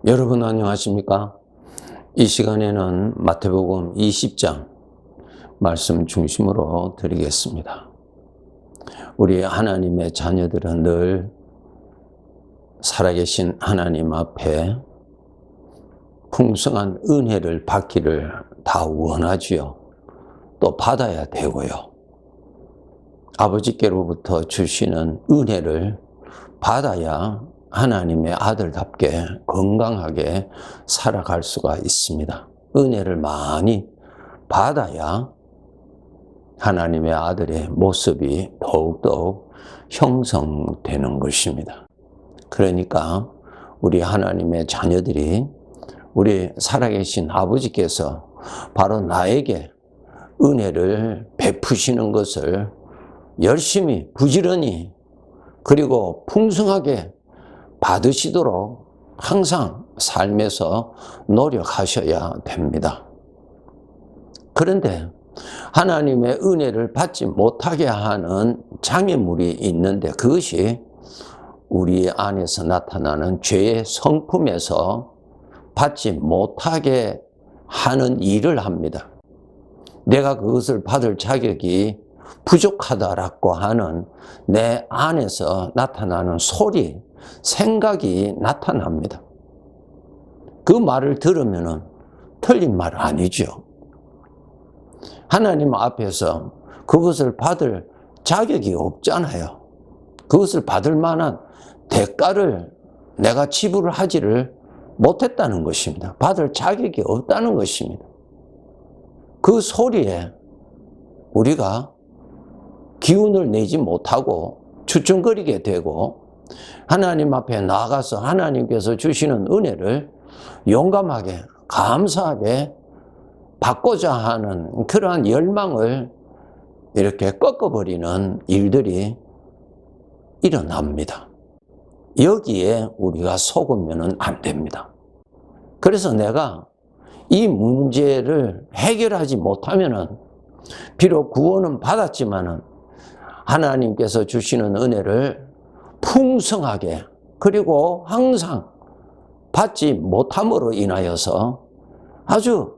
여러분 안녕하십니까? 이 시간에는 마태복음 20장 말씀 중심으로 드리겠습니다. 우리 하나님의 자녀들은 늘 살아계신 하나님 앞에 풍성한 은혜를 받기를 다 원하지요. 또 받아야 되고요. 아버지께로부터 주시는 은혜를 받아야 하나님의 아들답게 건강하게 살아갈 수가 있습니다. 은혜를 많이 받아야 하나님의 아들의 모습이 더욱더욱 형성되는 것입니다. 그러니까 우리 하나님의 자녀들이 우리 살아계신 아버지께서 바로 나에게 은혜를 베푸시는 것을 열심히 부지런히 그리고 풍성하게 받으시도록 항상 삶에서 노력하셔야 됩니다. 그런데 하나님의 은혜를 받지 못하게 하는 장애물이 있는데 그것이 우리 안에서 나타나는 죄의 성품에서 받지 못하게 하는 일을 합니다. 내가 그것을 받을 자격이 부족하다라고 하는 내 안에서 나타나는 소리, 생각이 나타납니다. 그 말을 들으면 틀린 말 아니죠. 하나님 앞에서 그것을 받을 자격이 없잖아요. 그것을 받을 만한 대가를 내가 지불을 하지를 못했다는 것입니다. 받을 자격이 없다는 것입니다. 그 소리에 우리가 기운을 내지 못하고 주춤거리게 되고 하나님 앞에 나아가서 하나님께서 주시는 은혜를 용감하게 감사하게 받고자 하는 그러한 열망을 이렇게 꺾어버리는 일들이 일어납니다. 여기에 우리가 속으면 안 됩니다. 그래서 내가 이 문제를 해결하지 못하면 비록 구원은 받았지만 하나님께서 주시는 은혜를 풍성하게 그리고 항상 받지 못함으로 인하여서 아주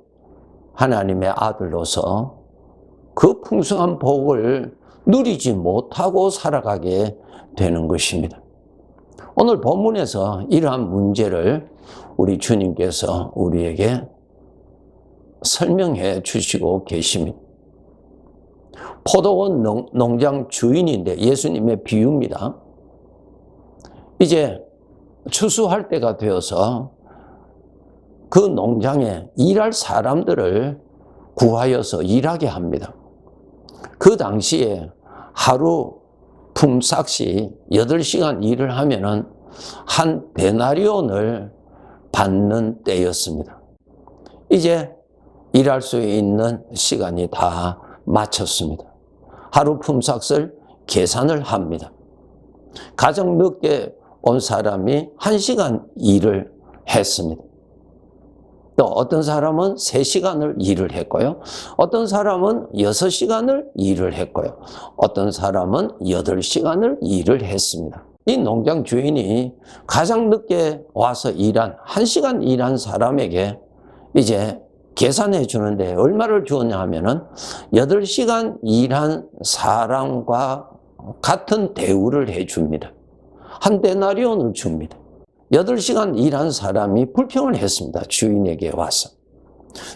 하나님의 아들로서 그 풍성한 복을 누리지 못하고 살아가게 되는 것입니다. 오늘 본문에서 이러한 문제를 우리 주님께서 우리에게 설명해 주시고 계십니다. 포도원 농장 주인인데 예수님의 비유입니다. 이제 추수할 때가 되어서 그 농장에 일할 사람들을 구하여서 일하게 합니다. 그 당시에 하루 품삯이 8시간 일을 하면은 한 데나리온을 받는 때였습니다. 이제 일할 수 있는 시간이 다 마쳤습니다. 하루 품삯을 계산을 합니다. 가장 늦게 온 사람이 1시간 일을 했습니다. 또 어떤 사람은 3시간을 일을 했고요. 어떤 사람은 6시간을 일을 했고요. 어떤 사람은 8시간을 일을 했습니다. 이 농장 주인이 가장 늦게 와서 1시간 일한 사람에게 이제 계산해 주는데 얼마를 주었냐 하면은 8시간 일한 사람과 같은 대우를 해 줍니다. 한 데나리온을 줍니다. 8시간 일한 사람이 불평을 했습니다. 주인에게 와서.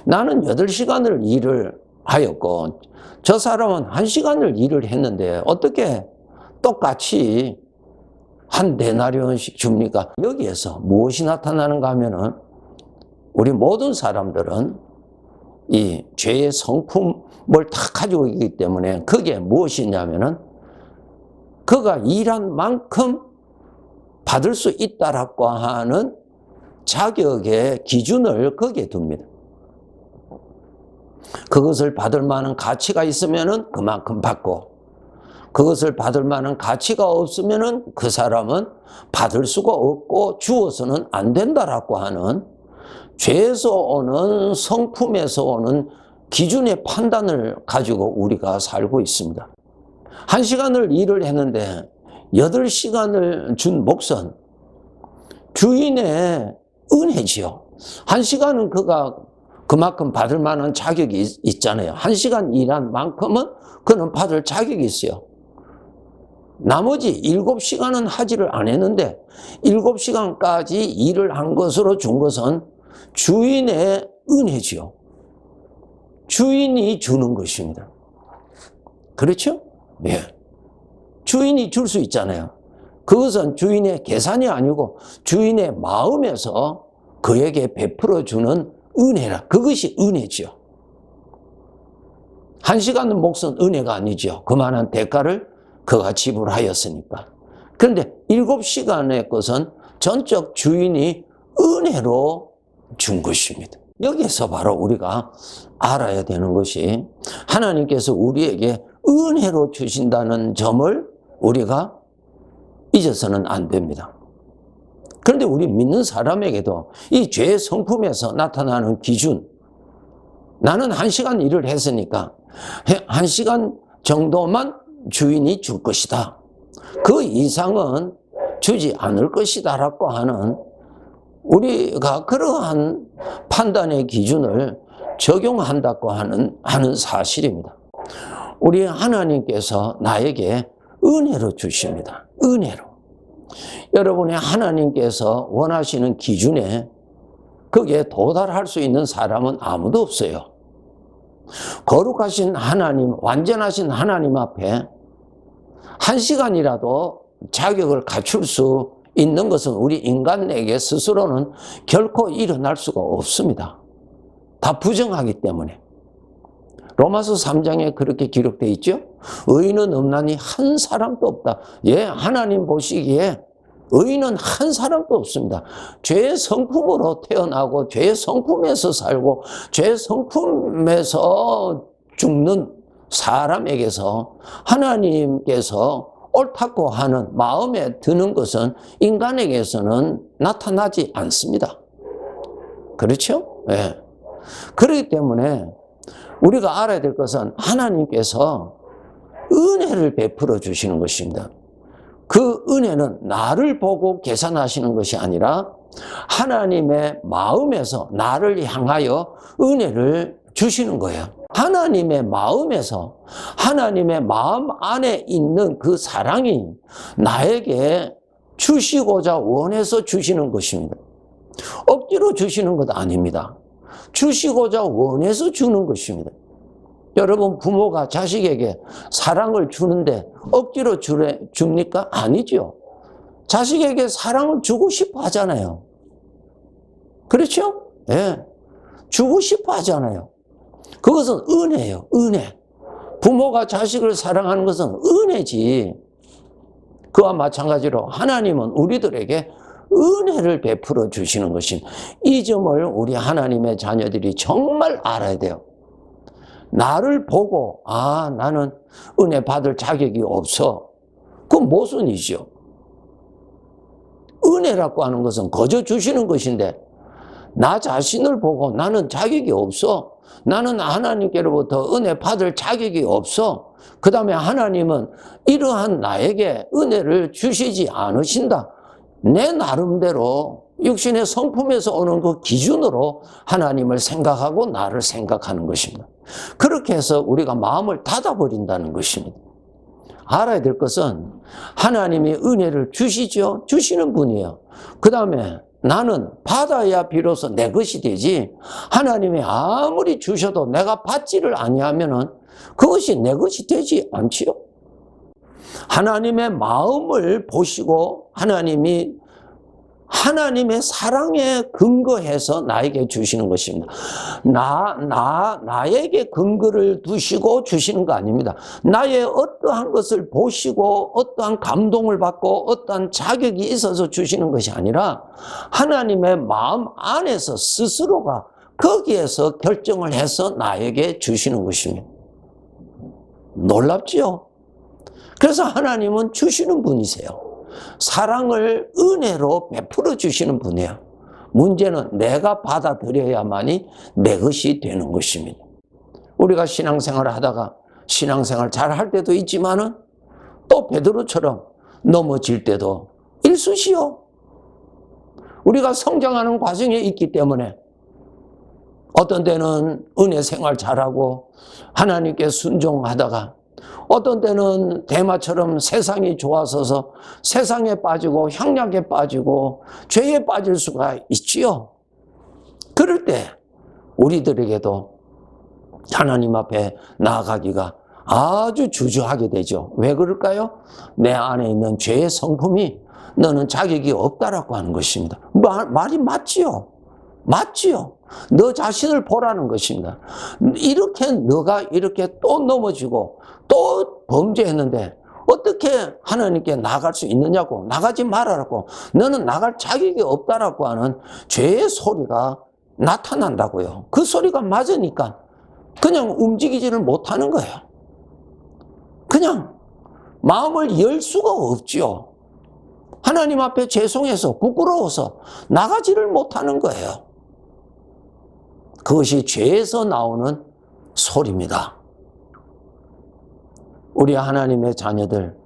나는 8시간을 일을 하였고 저 사람은 1시간을 일을 했는데 어떻게 똑같이 한 데나리온씩 줍니까? 여기에서 무엇이 나타나는가 하면은 우리 모든 사람들은 이 죄의 성품을 다 가지고 있기 때문에 그게 무엇이냐면은 그가 일한 만큼 받을 수 있다라고 하는 자격의 기준을 거기에 둡니다. 그것을 받을 만한 가치가 있으면은 그만큼 받고 그것을 받을 만한 가치가 없으면은 그 사람은 받을 수가 없고 주어서는 안 된다라고 하는 죄에서 오는 성품에서 오는 기준의 판단을 가지고 우리가 살고 있습니다. 1시간을 일을 했는데 8시간을 준 몫은 주인의 은혜지요. 1시간은 그가 그만큼 받을 만한 자격이 있잖아요. 1시간 일한 만큼은 그는 받을 자격이 있어요. 나머지 7시간은 하지를 안 했는데 7시간까지 일을 한 것으로 준 것은 주인의 은혜지요. 주인이 주는 것입니다. 그렇죠? 예. 주인이 줄 수 있잖아요. 그것은 주인의 계산이 아니고 주인의 마음에서 그에게 베풀어 주는 은혜라. 그것이 은혜지요. 1시간은 몫은 은혜가 아니죠. 그만한 대가를 그가 지불하였으니까. 그런데 7시간의 것은 전적 주인이 은혜로 준 것입니다. 여기에서 바로 우리가 알아야 되는 것이 하나님께서 우리에게 은혜로 주신다는 점을 우리가 잊어서는 안 됩니다. 그런데 우리 믿는 사람에게도 이 죄의 성품에서 나타나는 기준, 나는 1시간 일을 했으니까 1시간 정도만 주인이 줄 것이다. 그 이상은 주지 않을 것이다 라고 하는 우리가 그러한 판단의 기준을 적용한다고 하는 사실입니다. 우리 하나님께서 나에게 은혜로 주십니다. 은혜로. 여러분의 하나님께서 원하시는 기준에 거기에 도달할 수 있는 사람은 아무도 없어요. 거룩하신 하나님, 완전하신 하나님 앞에 1시간이라도 자격을 갖출 수 있는 것은 우리 인간에게 스스로는 결코 일어날 수가 없습니다. 다 부정하기 때문에. 로마서 3장에 그렇게 기록되어 있죠. 의인은 없나니 한 사람도 없다. 예, 하나님 보시기에 의인은 한 사람도 없습니다. 죄의 성품으로 태어나고 죄의 성품에서 살고 죄의 성품에서 죽는 사람에게서 하나님께서 옳다고 하는 마음에 드는 것은 인간에게서는 나타나지 않습니다. 그렇죠? 예. 그렇기 때문에 우리가 알아야 될 것은 하나님께서 은혜를 베풀어 주시는 것입니다. 그 은혜는 나를 보고 계산하시는 것이 아니라 하나님의 마음에서 나를 향하여 은혜를 주시는 거예요. 하나님의 마음에서 하나님의 마음 안에 있는 그 사랑이 나에게 주시고자 원해서 주시는 것입니다. 억지로 주시는 것 아닙니다. 주시고자 원해서 주는 것입니다. 여러분, 부모가 자식에게 사랑을 주는데 억지로 줍니까? 아니죠. 자식에게 사랑을 주고 싶어 하잖아요. 그렇죠? 예. 주고 싶어 하잖아요. 그것은 은혜예요. 은혜. 부모가 자식을 사랑하는 것은 은혜지. 그와 마찬가지로 하나님은 우리들에게 은혜를 베풀어 주시는 것입니다. 이 점을 우리 하나님의 자녀들이 정말 알아야 돼요. 나를 보고 나는 은혜 받을 자격이 없어. 그건 모순이죠. 은혜라고 하는 것은 거저 주시는 것인데 나 자신을 보고 나는 자격이 없어. 나는 하나님께로부터 은혜 받을 자격이 없어. 그 다음에 하나님은 이러한 나에게 은혜를 주시지 않으신다. 내 나름대로 육신의 성품에서 오는 그 기준으로 하나님을 생각하고 나를 생각하는 것입니다. 그렇게 해서 우리가 마음을 닫아버린다는 것입니다. 알아야 될 것은 하나님이 은혜를 주시죠. 주시는 분이에요. 그 다음에 나는 받아야 비로소 내 것이 되지 하나님이 아무리 주셔도 내가 받지를 아니하면은 그것이 내 것이 되지 않지요. 하나님의 마음을 보시고 하나님의 사랑에 근거해서 나에게 주시는 것입니다. 나에게 근거를 두시고 주시는 거 아닙니다. 나의 어떠한 것을 보시고 어떠한 감동을 받고 어떠한 자격이 있어서 주시는 것이 아니라 하나님의 마음 안에서 스스로가 거기에서 결정을 해서 나에게 주시는 것입니다. 놀랍지요? 그래서 하나님은 주시는 분이세요. 사랑을 은혜로 베풀어 주시는 분이에요. 문제는 내가 받아들여야만이 내 것이 되는 것입니다. 우리가 신앙생활을 하다가 신앙생활 잘 할 때도 있지만은 또 베드로처럼 넘어질 때도 일쑤시요. 우리가 성장하는 과정에 있기 때문에 어떤 때는 은혜 생활 잘하고 하나님께 순종하다가 어떤 때는 대마처럼 세상이 좋아서서 세상에 빠지고 향락에 빠지고 죄에 빠질 수가 있지요. 그럴 때 우리들에게도 하나님 앞에 나아가기가 아주 주저하게 되죠. 왜 그럴까요? 내 안에 있는 죄의 성품이 너는 자격이 없다라고 하는 것입니다. 말이 맞지요. 맞지요. 너 자신을 보라는 것입니다. 이렇게 너가 이렇게 또 넘어지고 또 범죄했는데 어떻게 하나님께 나갈 수 있느냐고, 나가지 말아라고, 너는 나갈 자격이 없다라고 하는 죄의 소리가 나타난다고요. 그 소리가 맞으니까 그냥 움직이지를 못하는 거예요. 그냥 마음을 열 수가 없지요. 하나님 앞에 죄송해서 부끄러워서 나가지를 못하는 거예요. 그것이 죄에서 나오는 소리입니다. 우리 하나님의 자녀들,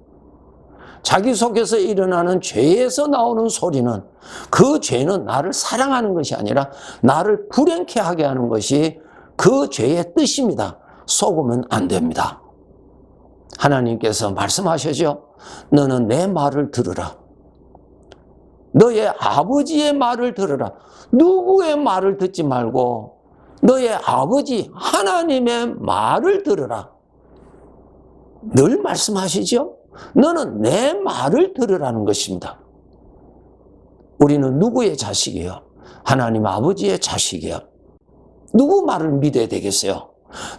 자기 속에서 일어나는 죄에서 나오는 소리는 그 죄는 나를 사랑하는 것이 아니라 나를 불행케 하게 하는 것이 그 죄의 뜻입니다. 속으면 안 됩니다. 하나님께서 말씀하시죠. 너는 내 말을 들으라. 너의 아버지의 말을 들으라. 누구의 말을 듣지 말고 너의 아버지 하나님의 말을 들으라. 늘 말씀하시죠. 너는 내 말을 들으라는 것입니다. 우리는 누구의 자식이에요? 하나님 아버지의 자식이에요. 누구 말을 믿어야 되겠어요?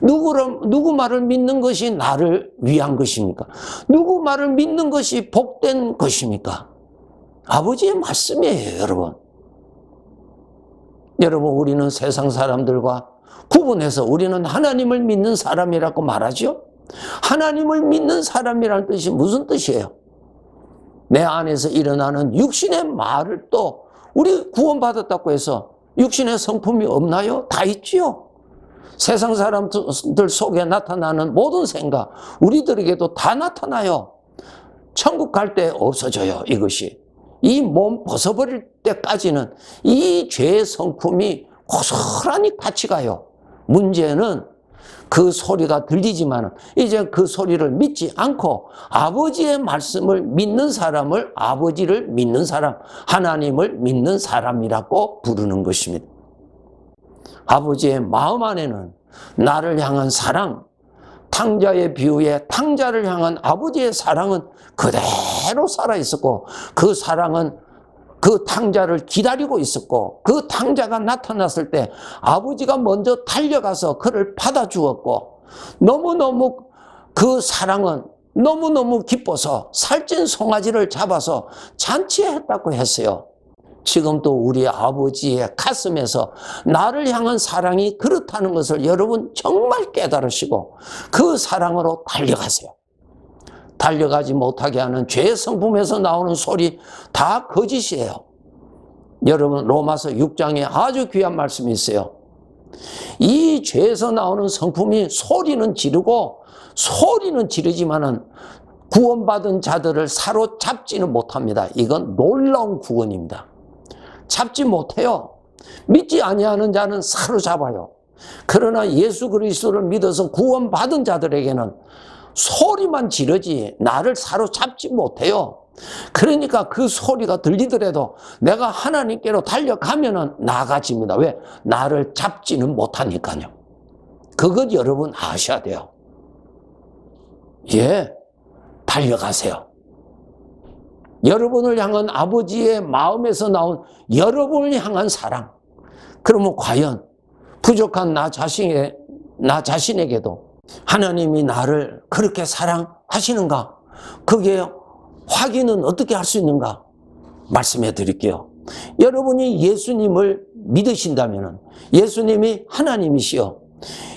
누구 말을 믿는 것이 나를 위한 것입니까? 누구 말을 믿는 것이 복된 것입니까? 아버지의 말씀이에요, 여러분. 여러분, 우리는 세상 사람들과 구분해서 우리는 하나님을 믿는 사람이라고 말하죠? 하나님을 믿는 사람이라는 뜻이 무슨 뜻이에요? 내 안에서 일어나는 육신의 말을 또 우리 구원받았다고 해서 육신의 성품이 없나요? 다 있지요. 세상 사람들 속에 나타나는 모든 생각 우리들에게도 다 나타나요. 천국 갈 때 없어져요, 이것이. 이 몸 벗어버릴 때까지는 이 죄의 성품이 고스란히 같이 가요. 문제는 그 소리가 들리지만 이제 그 소리를 믿지 않고 아버지의 말씀을 믿는 사람을 아버지를 믿는 사람, 하나님을 믿는 사람이라고 부르는 것입니다. 아버지의 마음 안에는 나를 향한 사랑, 탕자의 비유에 탕자를 향한 아버지의 사랑은 그대로 살아있었고 그 사랑은 그 탕자를 기다리고 있었고 그 탕자가 나타났을 때 아버지가 먼저 달려가서 그를 받아주었고 너무너무 그 사랑은 너무너무 기뻐서 살찐 송아지를 잡아서 잔치했다고 했어요. 지금도 우리 아버지의 가슴에서 나를 향한 사랑이 그렇다는 것을 여러분 정말 깨달으시고 그 사랑으로 달려가세요. 달려가지 못하게 하는 죄의 성품에서 나오는 소리 다 거짓이에요. 여러분 로마서 6장에 아주 귀한 말씀이 있어요. 이 죄에서 나오는 성품이 소리는 지르고 소리는 지르지만은 구원받은 자들을 사로잡지는 못합니다. 이건 놀라운 구원입니다. 잡지 못해요. 믿지 아니하는 자는 사로잡아요. 그러나 예수 그리스도를 믿어서 구원받은 자들에게는 소리만 지르지 나를 사로잡지 못해요. 그러니까 그 소리가 들리더라도 내가 하나님께로 달려가면은 나가집니다. 왜? 나를 잡지는 못하니까요. 그것 여러분 아셔야 돼요. 예, 달려가세요. 여러분을 향한 아버지의 마음에서 나온 여러분을 향한 사랑. 그러면 과연 부족한 나 자신에게도 하나님이 나를 그렇게 사랑하시는가? 그게 확인은 어떻게 할 수 있는가? 말씀해 드릴게요. 여러분이 예수님을 믿으신다면 예수님이 하나님이시여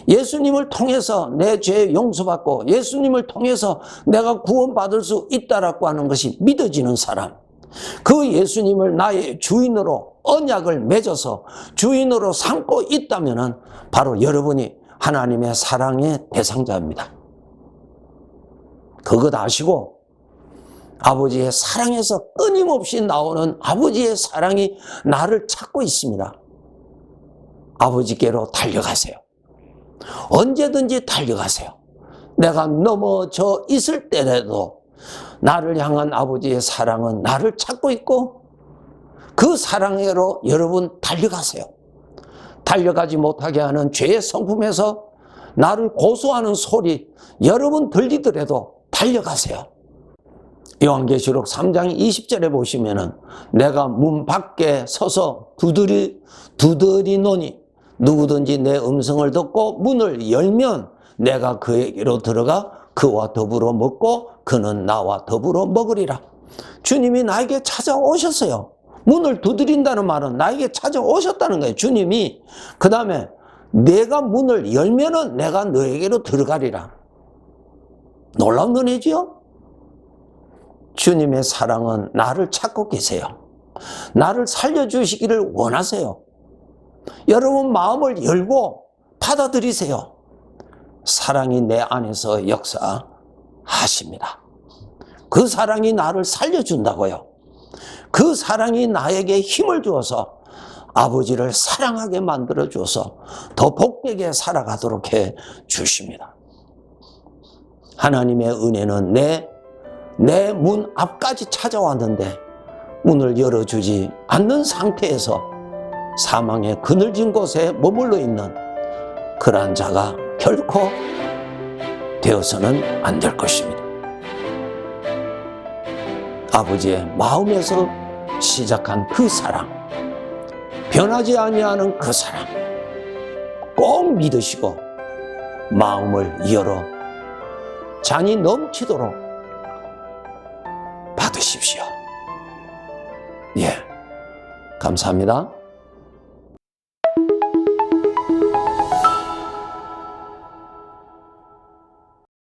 예수님을 통해서 내 죄 용서받고 예수님을 통해서 내가 구원받을 수 있다라고 하는 것이 믿어지는 사람, 그 예수님을 나의 주인으로 언약을 맺어서 주인으로 삼고 있다면 바로 여러분이 하나님의 사랑의 대상자입니다. 그것 아시고 아버지의 사랑에서 끊임없이 나오는 아버지의 사랑이 나를 찾고 있습니다. 아버지께로 달려가세요. 언제든지 달려가세요. 내가 넘어져 있을 때라도 나를 향한 아버지의 사랑은 나를 찾고 있고 그 사랑으로 여러분 달려가세요. 달려가지 못하게 하는 죄의 성품에서 나를 고소하는 소리 여러분 들리더라도 달려가세요. 요한계시록 3장 20절에 보시면은 내가 문 밖에 서서 두드리노니 누구든지 내 음성을 듣고 문을 열면 내가 그에게로 들어가 그와 더불어 먹고 그는 나와 더불어 먹으리라. 주님이 나에게 찾아오셨어요. 문을 두드린다는 말은 나에게 찾아오셨다는 거예요. 주님이. 그 다음에 내가 문을 열면은 내가 너에게로 들어가리라. 놀라운 은혜지요? 주님의 사랑은 나를 찾고 계세요. 나를 살려주시기를 원하세요. 여러분 마음을 열고 받아들이세요. 사랑이 내 안에서 역사하십니다. 그 사랑이 나를 살려준다고요. 그 사랑이 나에게 힘을 주어서 아버지를 사랑하게 만들어 주어서 더 복되게 살아가도록 해 주십니다. 하나님의 은혜는 내 문 앞까지 찾아왔는데 문을 열어주지 않는 상태에서 사망의 그늘진 곳에 머물러 있는 그러한 자가 결코 되어서는 안 될 것입니다. 아버지의 마음에서 시작한 그 사랑, 변하지 아니하는 그 사랑 꼭 믿으시고 마음을 열어 잔이 넘치도록 받으십시오. 예, 감사합니다.